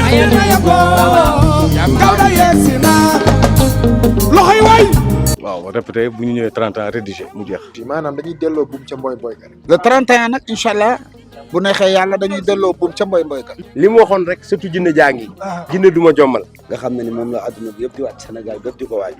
ayana yako Gawlo yegsi na loxoy way waaw répété bu ñu ñëwee 30 ans rédigé mu jeex. maanaam dañuy delloo buum ca mboy mboy ka le 31 nag incha allah bu neexee yàlla dañuy delloo buum ca mboy mboy ka li mu waxoon rek surtout jinne jàngi jinne du ma jommal nga xam ne ni moom la adduna bi yëpp di waaj Sénégal bépp di ko waaj.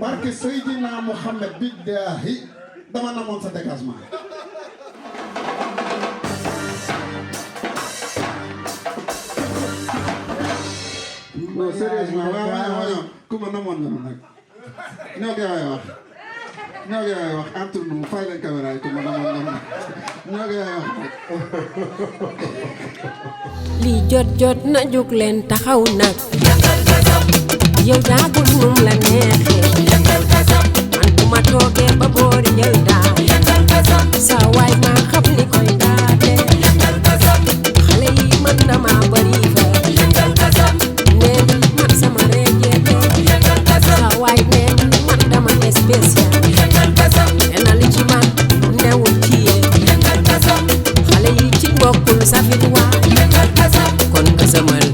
barke Seydina Mouhamed billahi dama namoon sa dégagement. non sérieusement waaw Coumba namoon nga ma nag ñoo ngi wax entre nous fay leen caméra yi Coumba namoon nga ma ñoo ngi wax nag. lii jot na jóg leen taxaw nag yow daagul num la neexee man bu ma toogee ba boori yow daa saa waay maa xam li koy daate xale yi man dama bari fa nee man sama rejeete saa waay nee man dama spécial ena li ci man newul ci yee xale yi ci bokkul safit waa kon gësamal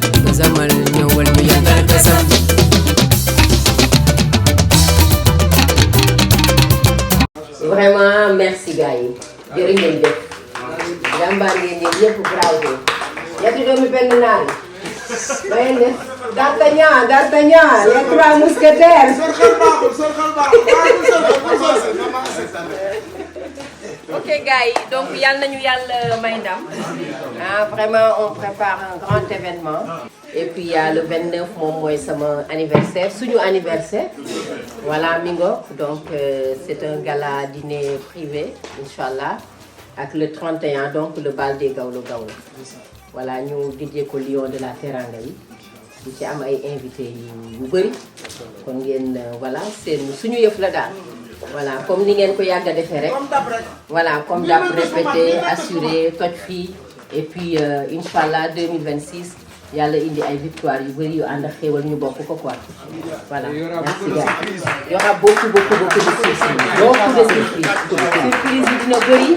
ñëwal ñu yëngal gësam. Vraiment merci gars yi jërë ngeen jëf jàmbaar ngeen yëpp bravo ñetti doomi benn naan ba ngeen def D'Artagnan les trois mousquetaires. Ok gars yi donc yal nañu yàlla may ndam vraiment on prépare un grand événement et puis il y a le 29 moom mooy sama anniversaire suñu anniversaire voilà mingo donc c'est un gala dîner privé inchallah ak le 31 donc le bal des Gawlo voilà ñu dédié ko Lion de la Teranga yi di ci am ay invités yu bëri kon ngeen voilà seen suñu yëf la daal voilà comme ni ngeen ko yàgg a defee rek voilà comme d'hab répété assuré toj fii et puis inchallah 2026 yàlla indi ay victoire yu bëri yu ànd ak xéwal ñu bokk ko quoi voilà merci gars il y aura beaucoup de surprises yi dina bëri.